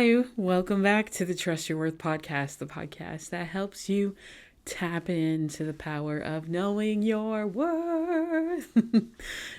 Hi, welcome back to the Trust Your Worth podcast, the podcast that helps you tap into the power of knowing your worth.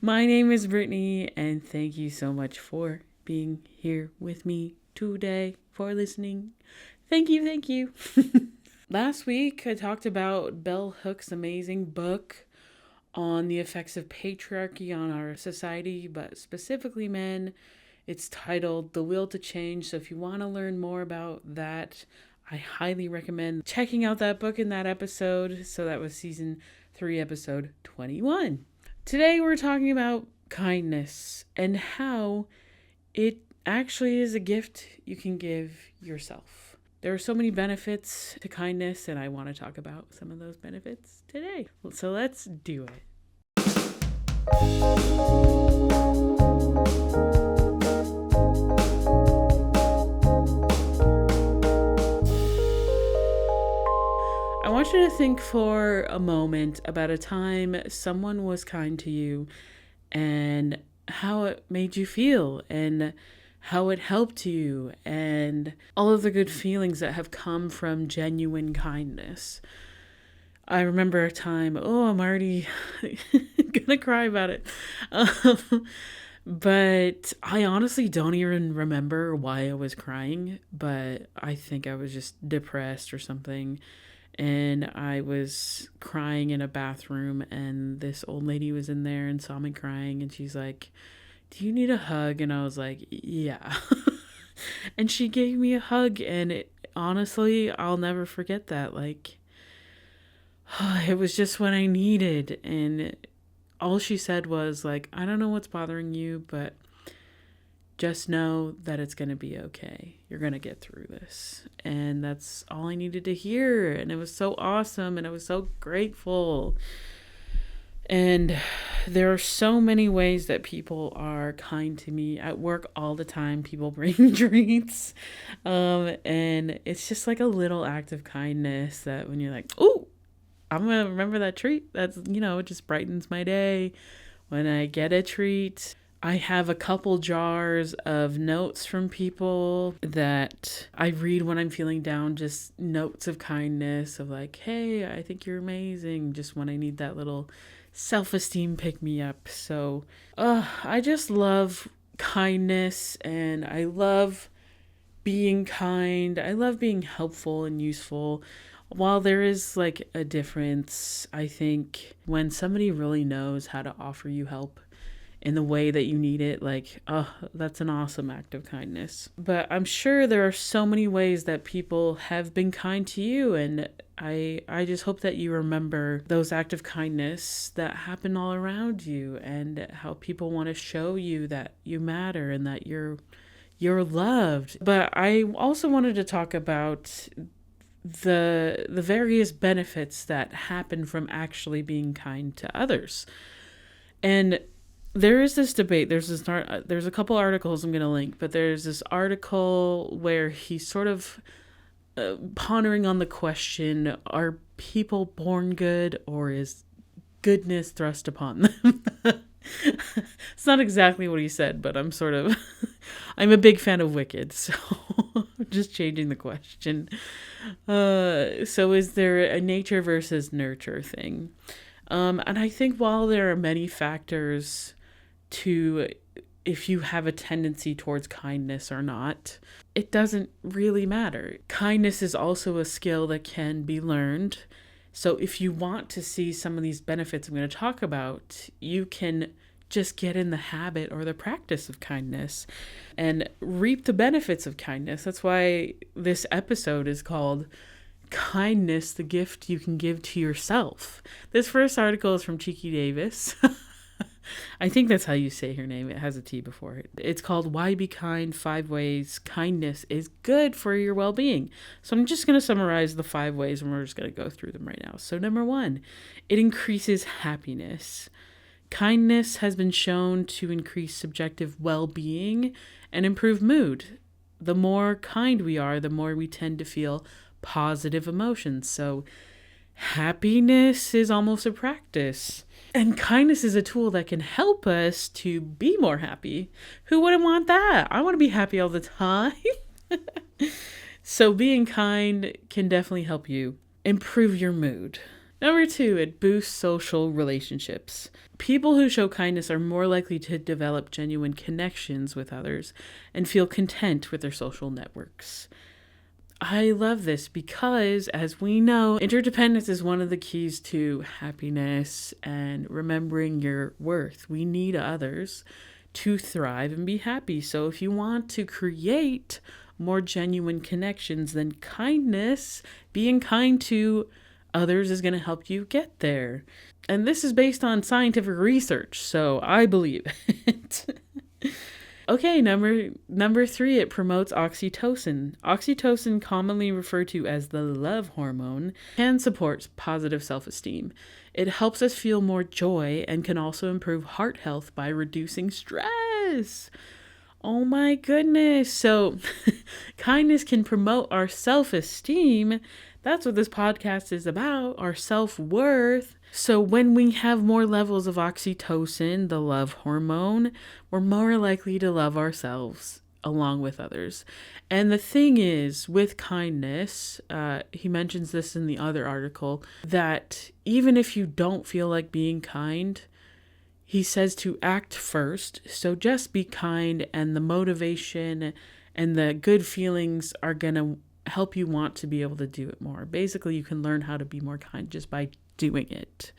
My name is Brittany, and thank you so much for being here with me today, for listening. Thank you. Last week, I talked about Bell Hook's amazing book on the effects of patriarchy on our society, but specifically men. It's titled The Will to Change. So if you want to learn more about that, I highly recommend checking out that book in that episode. So that was season 3, episode 21. Today we're talking about kindness and how it actually is a gift you can give yourself. There are so many benefits to kindness, and I want to talk about some of those benefits today. So let's do it. I want you to think for a moment about a time someone was kind to you and how it made you feel and how it helped you and all of the good feelings that have come from genuine kindness. I remember a time, I'm already gonna cry about it. But I honestly don't even remember why I was crying, but I think I was just depressed or something. And I was crying in a bathroom, and this old lady was in there and saw me crying, and she's like, "Do you need a hug?" And I was like, "Yeah." And she gave me a hug, and honestly, I'll never forget that. Like, it was just what I needed. And all she said was like, "I don't know what's bothering you, but just know that it's going to be okay. You're going to get through this." And that's all I needed to hear. And it was so awesome. And I was so grateful. And there are so many ways that people are kind to me. At work all the time, people bring treats. And it's just like a little act of kindness that when you're like, "Oh, I'm going to remember that treat." That's, it just brightens my day when I get a treat. I have a couple jars of notes from people that I read when I'm feeling down, just notes of kindness of like, "Hey, I think you're amazing," just when I need that little self-esteem pick-me-up. So I just love kindness, and I love being kind. I love being helpful and useful. While there is like a difference, I think when somebody really knows how to offer you help in the way that you need it, like, that's an awesome act of kindness. But I'm sure there are so many ways that people have been kind to you, and I just hope that you remember those acts of kindness that happen all around you, and how people want to show you that you matter and that you're loved. But I also wanted to talk about the various benefits that happen from actually being kind to others. And there is this debate. There's a couple articles I'm going to link, but there's this article where he's sort of pondering on the question, are people born good, or is goodness thrust upon them? It's not exactly what he said, but I'm a big fan of Wicked, so I'm just changing the question. So is there a nature versus nurture thing? And I think while there are many factors to if you have a tendency towards kindness or not, it doesn't really matter. Kindness is also a skill that can be learned. So if you want to see some of these benefits I'm going to talk about, you can just get in the habit or the practice of kindness and reap the benefits of kindness. That's why this episode is called Kindness, the Gift You Can Give to Yourself. This first article is from Cheeky Davis. I think that's how you say her name. It has a T before it. It's called Why Be Kind? 5 Ways Kindness is Good for Your Well-Being. So I'm just going to summarize the 5 ways, and we're just going to go through them right now. So number 1, it increases happiness. Kindness has been shown to increase subjective well-being and improve mood. The more kind we are, the more we tend to feel positive emotions. So happiness is almost a practice. And kindness is a tool that can help us to be more happy. Who wouldn't want that? I want to be happy all the time. So being kind can definitely help you improve your mood. Number 2, it boosts social relationships. People who show kindness are more likely to develop genuine connections with others and feel content with their social networks. I love this because, as we know, interdependence is one of the keys to happiness and remembering your worth. We need others to thrive and be happy. So if you want to create more genuine connections, then kindness, being kind to others, is going to help you get there. And this is based on scientific research, so I believe it. Okay, number 3, it promotes oxytocin. Oxytocin, commonly referred to as the love hormone, can support positive self-esteem. It helps us feel more joy and can also improve heart health by reducing stress. Oh my goodness. So kindness can promote our self-esteem. That's what this podcast is about, our self-worth. So when we have more levels of oxytocin, the love hormone, we're more likely to love ourselves along with others. And the thing is, with kindness, he mentions this in the other article, that even if you don't feel like being kind, he says to act first. So just be kind, and the motivation and the good feelings are going to help you want to be able to do it more. Basically, you can learn how to be more kind just by doing it.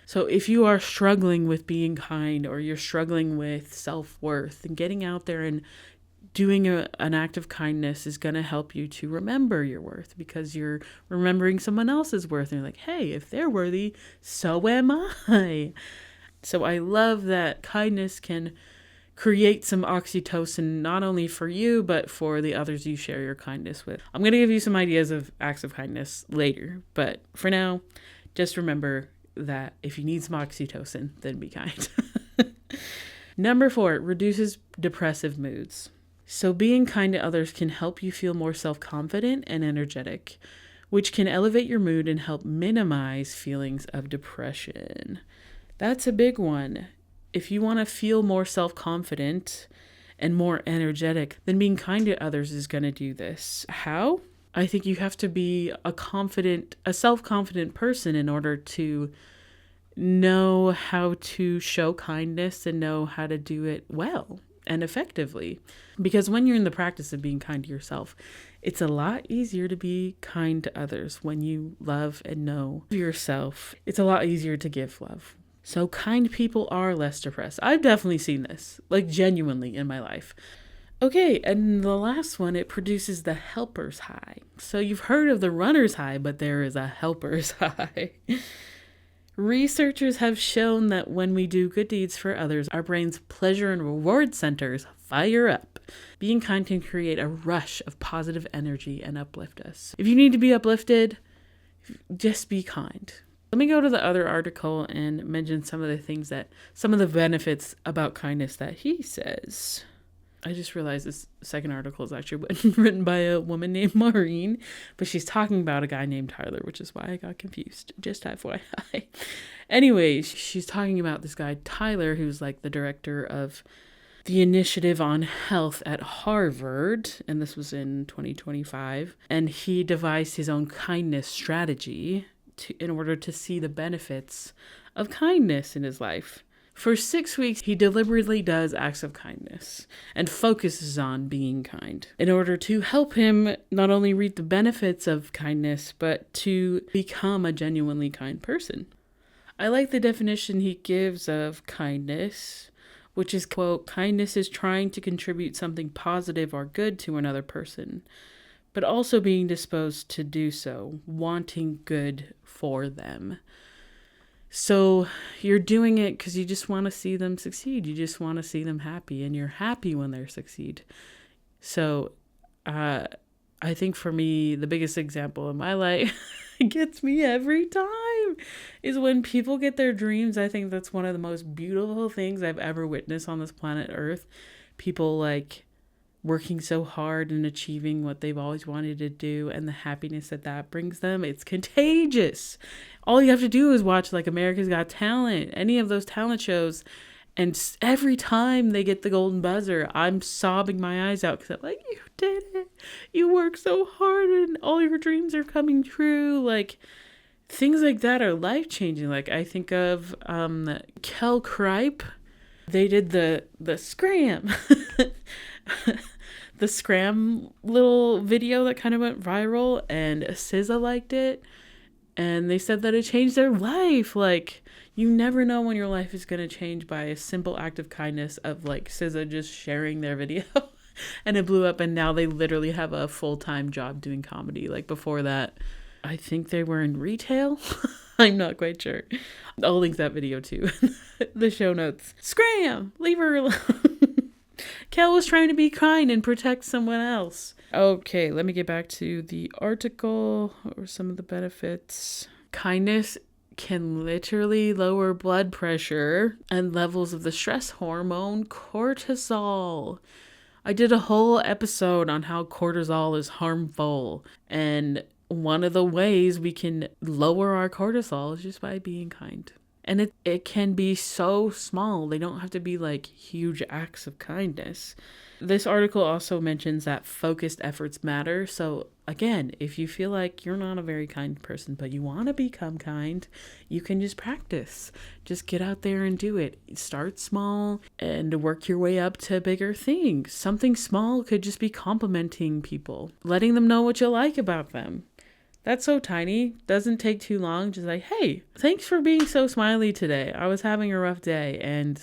So if you are struggling with being kind, or you're struggling with self-worth, then getting out there and doing an act of kindness is going to help you to remember your worth, because you're remembering someone else's worth, and you're like, hey, if they're worthy, so am I. So I love that kindness can create some oxytocin, not only for you, but for the others you share your kindness with. I'm going to give you some ideas of acts of kindness later, but for now, just remember that if you need some oxytocin, then be kind. Number 4, it reduces depressive moods. So being kind to others can help you feel more self-confident and energetic, which can elevate your mood and help minimize feelings of depression. That's a big one. If you want to feel more self-confident and more energetic, then being kind to others is going to do this. How? I think you have to be a self-confident person in order to know how to show kindness and know how to do it well and effectively. Because when you're in the practice of being kind to yourself, it's a lot easier to be kind to others. When you love and know yourself, it's a lot easier to give love. So kind people are less depressed. I've definitely seen this, like genuinely in my life. Okay, and the last one, it produces the helper's high. So you've heard of the runner's high, but there is a helper's high. Researchers have shown that when we do good deeds for others, our brain's pleasure and reward centers fire up. Being kind can create a rush of positive energy and uplift us. If you need to be uplifted, just be kind. Let me go to the other article and mention some of the benefits about kindness that he says. I just realized this second article is actually written by a woman named Maureen, but she's talking about a guy named Tyler, which is why I got confused. Just FYI. Anyway, she's talking about this guy, Tyler, who's like the director of the Initiative on Health at Harvard, and this was in 2025. And he devised his own kindness strategy in order to see the benefits of kindness in his life. For 6 weeks, he deliberately does acts of kindness and focuses on being kind in order to help him not only reap the benefits of kindness, but to become a genuinely kind person. I like the definition he gives of kindness, which is, quote, kindness is trying to contribute something positive or good to another person, but also being disposed to do so, wanting good for them. So you're doing it because you just want to see them succeed. You just want to see them happy, and you're happy when they succeed. So I think for me, the biggest example in my life gets me every time is when people get their dreams. I think that's one of the most beautiful things I've ever witnessed on this planet Earth. People like working so hard and achieving what they've always wanted to do, and the happiness that brings them, it's contagious. All you have to do is watch like America's Got Talent, any of those talent shows, And every time they get the golden buzzer, I'm sobbing my eyes out because I'm like, you did it. You worked so hard and all your dreams are coming true. Like, things like that are life changing. Like, I think of Kel Kripe. They did the Scram. The Scram little video that kind of went viral, and SZA liked it. And they said that it changed their life. Like, you never know when your life is going to change by a simple act of kindness of like SZA just sharing their video. And it blew up, and now they literally have a full-time job doing comedy. Like, before that, I think they were in retail. I'm not quite sure. I'll link that video too. The show notes. Scram! Leave her alone. Kel was trying to be kind and protect someone else. Okay, let me get back to the article or some of the benefits. Kindness can literally lower blood pressure and levels of the stress hormone cortisol. I did a whole episode on how cortisol is harmful, and one of the ways we can lower our cortisol is just by being kind. And it can be so small. They don't have to be like huge acts of kindness. This article also mentions that focused efforts matter. So again, if you feel like you're not a very kind person, but you want to become kind, you can just practice. Just get out there and do it. Start small and work your way up to bigger things. Something small could just be complimenting people, letting them know what you like about them. That's so tiny. Doesn't take too long. Just like, hey, thanks for being so smiley today. I was having a rough day and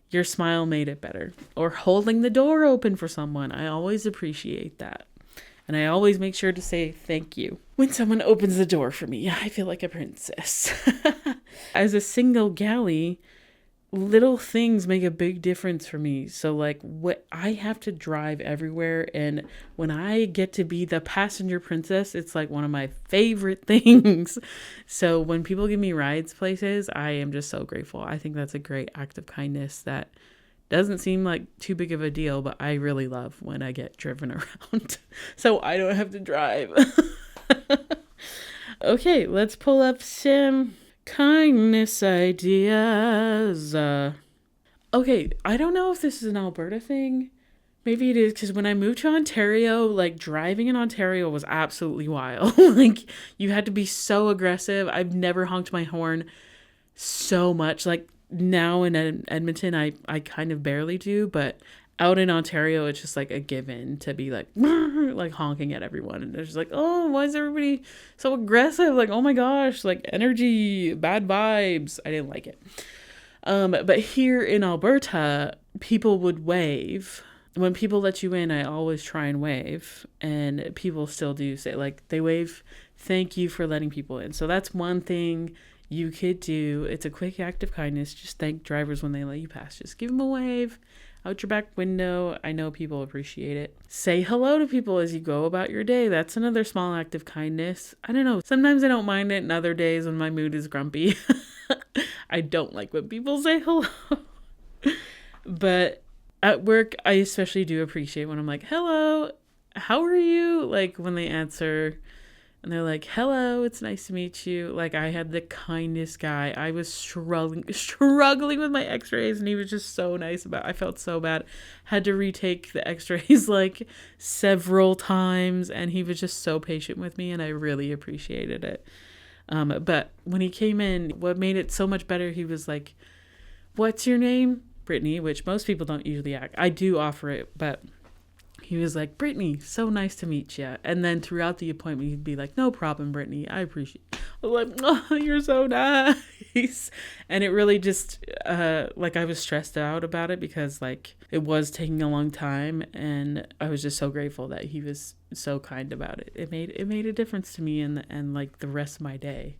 your smile made it better. Or holding the door open for someone. I always appreciate that. And I always make sure to say thank you when someone opens the door for me. I feel like a princess. As a single galley, little things make a big difference for me. So like, what I have to drive everywhere, and when I get to be the passenger princess, it's like one of my favorite things. So when people give me rides places, I am just so grateful. I think that's a great act of kindness that doesn't seem like too big of a deal, but I really love when I get driven around so I don't have to drive. Okay, let's pull up some kindness ideas. Okay, I don't know if this is an Alberta thing. Maybe it is, because when I moved to Ontario, like, driving in Ontario was absolutely wild. Like, you had to be so aggressive. I've never honked my horn so much. Like, now in Edmonton, I kind of barely do, but out in Ontario, it's just like a given to be like, like honking at everyone. And they're just like, oh, why is everybody so aggressive? Like, oh my gosh, like energy, bad vibes. I didn't like it. But here in Alberta, people would wave. When people let you in, I always try and wave. And people still do say, like, they wave, thank you for letting people in. So that's one thing you could do. It's a quick act of kindness. Just thank drivers when they let you pass. Just give them a wave out your back window. I know people appreciate it. Say hello to people as you go about your day. That's another small act of kindness. I don't know. Sometimes I don't mind it, and other days when my mood is grumpy, I don't like when people say hello. But at work, I especially do appreciate when I'm like, hello, how are you? Like, when they answer and they're like, hello, it's nice to meet you. Like, I had the kindest guy. I was struggling with my x-rays, and he was just so nice about it. I felt so bad. Had to retake the x-rays like several times, and he was just so patient with me, and I really appreciated it. But when he came in, what made it so much better, he was like, what's your name? Brittany, which most people don't usually act. I do offer it, but he was like, Brittany, so nice to meet you. And then throughout the appointment, he'd be like, no problem, Brittany, I appreciate it. I was like, oh, you're so nice. And it really just, like, I was stressed out about it because, like, it was taking a long time. And I was just so grateful that he was so kind about it. It made a difference to me, and like, the rest of my day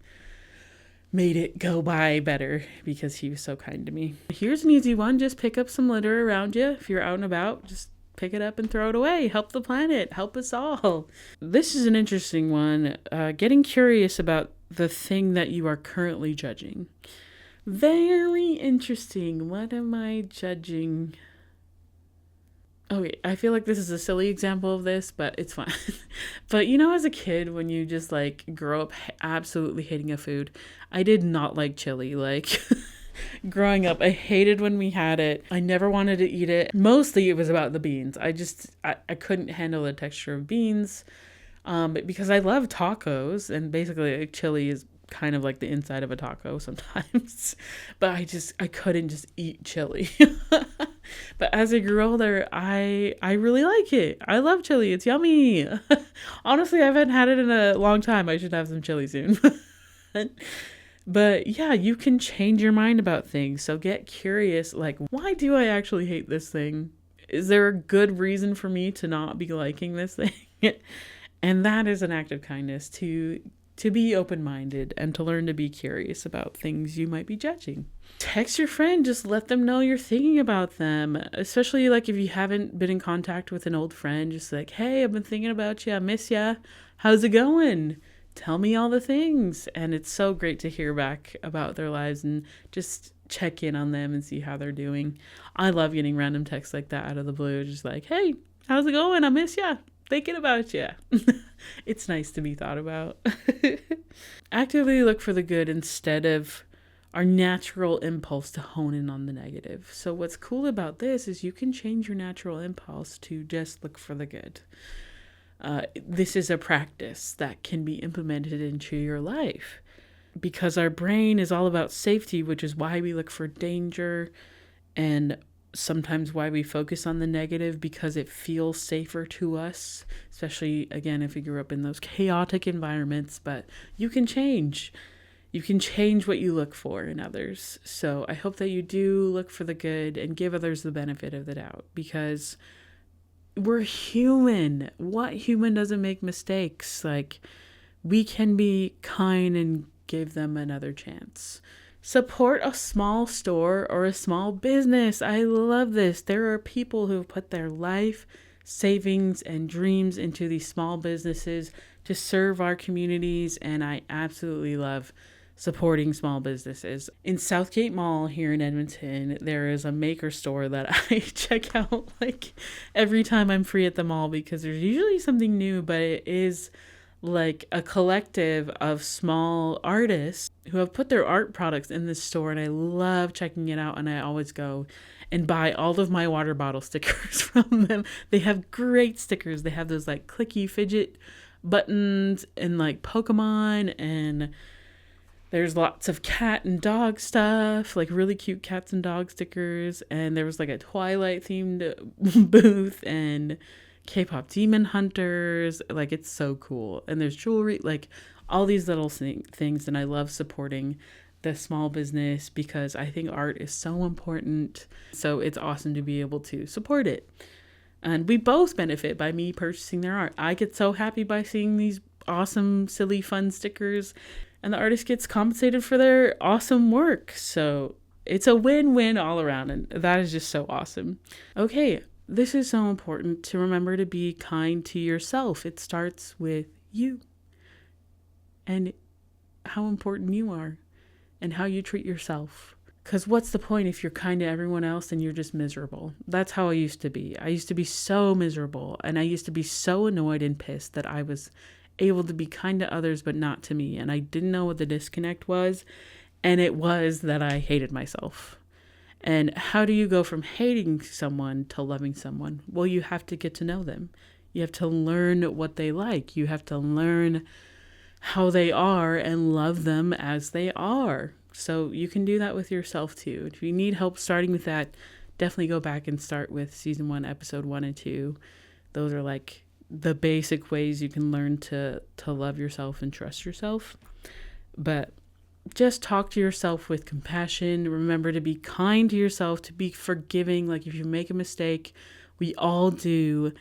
made it go by better because he was so kind to me. Here's an easy one. Just pick up some litter around you. If you're out and about, just pick it up and throw it away. Help the planet. Help us all. This is an interesting one. Getting curious about the thing that you are currently judging. Very interesting. What am I judging? Okay, I feel like this is a silly example of this, but it's fine. But you know, as a kid, when you just like grow up absolutely hating a food, I did not like chili. Like, Growing up, I hated when we had it. I never wanted to eat it. Mostly it was about the beans. I couldn't handle the texture of beans. Because I love tacos, and basically like, chili is kind of like the inside of a taco sometimes. But I couldn't just eat chili. But as I grew older, I really like it. I love chili. It's yummy. Honestly, I haven't had it in a long time. I should have some chili soon. But yeah, you can change your mind about things. So get curious, like, why do I actually hate this thing? Is there a good reason for me to not be liking this thing? And that is an act of kindness, to be open-minded and to learn to be curious about things you might be judging. Text your friend, just let them know you're thinking about them, especially like if you haven't been in contact with an old friend. Just like, hey, I've been thinking about you, I miss ya, how's it going? Tell me all the things. And it's so great to hear back about their lives and just check in on them and see how they're doing. I love getting random texts like that out of the blue, just like, hey, how's it going, I miss ya, thinking about you. It's nice to be thought about. Actively look for the good instead of our natural impulse to hone in on the negative. So what's cool about this is you can change your natural impulse to just look for the good. This is a practice that can be implemented into your life because our brain is all about safety, which is why we look for danger and sometimes why we focus on the negative, because it feels safer to us, especially again if we grew up in those chaotic environments. But you can change what you look for in others. So I hope that you do look for the good and give others the benefit of the doubt, because we're human. What human doesn't make mistakes? Like, we can be kind and give them another chance. Support a small store or a small business. I love this. There are people who have put their life, savings, and dreams into these small businesses to serve our communities, and I absolutely love supporting small businesses. In Southgate Mall here in Edmonton, there is a maker store that I check out like every time I'm free at the mall, because there's usually something new, but it is like a collective of small artists who have put their art products in this store, and I love checking it out, and I always go and buy all of my water bottle stickers from them. They have great stickers. They have those like clicky fidget buttons and like Pokemon, and there's lots of cat and dog stuff, like really cute cats and dog stickers, and there was like a Twilight themed booth and K-pop demon hunters. Like, it's so cool. And there's jewelry, like all these little things, and I love supporting the small business because I think art is so important. So it's awesome to be able to support it. And we both benefit by me purchasing their art. I get so happy by seeing these awesome, silly, fun stickers, and the artist gets compensated for their awesome work. So it's a win-win all around, and that is just so awesome. Okay, this is so important to remember to be kind to yourself. It starts with you and how important you are and how you treat yourself. Because what's the point if you're kind to everyone else and you're just miserable? That's how I used to be. I used to be so miserable, and I used to be so annoyed and pissed that I was able to be kind to others but not to me, and I didn't know what the disconnect was, and it was that I hated myself. And how do you go from hating someone to loving someone? Well, you have to get to know them. You have to learn what they like. You have to learn how they are and love them as they are. So you can do that with yourself too. If you need help starting with that, definitely go back and start with season 1, episode 1 and 2. Those are like the basic ways you can learn to love yourself and trust yourself. But just talk to yourself with compassion. Remember to be kind to yourself, to be forgiving. Like, if you make a mistake, we all do.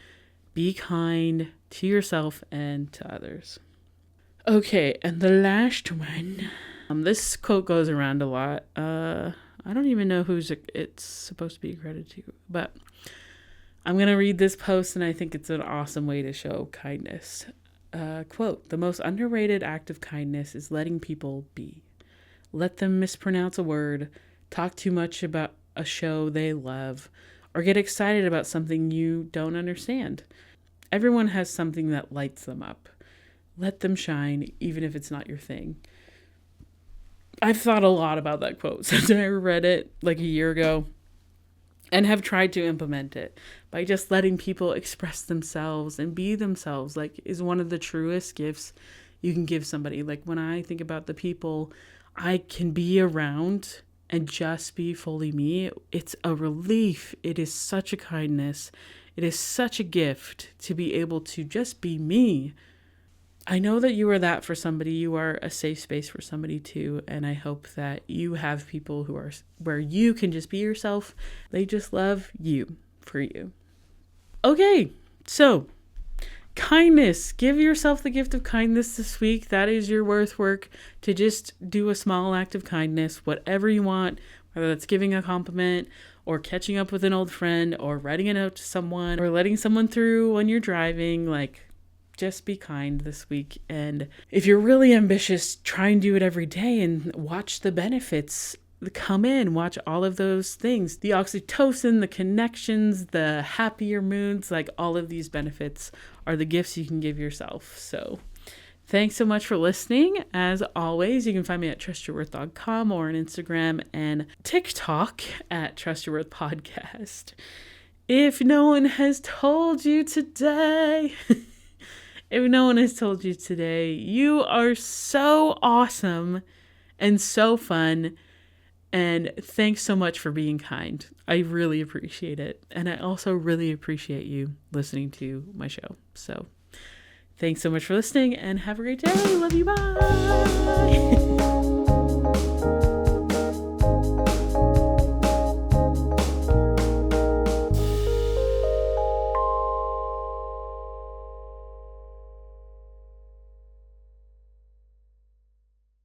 Be kind to yourself and to others. Okay, and the last one. This quote goes around a lot. I don't even know who's it's supposed to be credited to, but I'm going to read this post, and I think it's an awesome way to show kindness. Quote, "The most underrated act of kindness is letting people be. Let them mispronounce a word, talk too much about a show they love, or get excited about something you don't understand. Everyone has something that lights them up. Let them shine, even if it's not your thing." I've thought a lot about that quote since I read it like a year ago, and have tried to implement it by just letting people express themselves and be themselves, like, is one of the truest gifts you can give somebody. Like, when I think about the people I can be around and just be fully me, it's a relief. It is such a kindness. It is such a gift to be able to just be me. I know that you are that for somebody. You are a safe space for somebody too. And I hope that you have people who are where you can just be yourself. They just love you for you. Okay, so kindness. Give yourself the gift of kindness this week. That is your worth work, to just do a small act of kindness, whatever you want, whether that's giving a compliment or catching up with an old friend or writing a note to someone or letting someone through when you're driving. Like, just be kind this week. And if you're really ambitious, try and do it every day and watch the benefits come in. Watch all of those things, the oxytocin, the connections, the happier moods. Like, all of these benefits are the gifts you can give yourself. So thanks so much for listening. As always, you can find me at trustyourworth.com or on Instagram and TikTok at trustyourworthpodcast. If no one has told you today, you are so awesome and so fun. And thanks so much for being kind. I really appreciate it. And I also really appreciate you listening to my show. So thanks so much for listening and have a great day. Love you. Bye.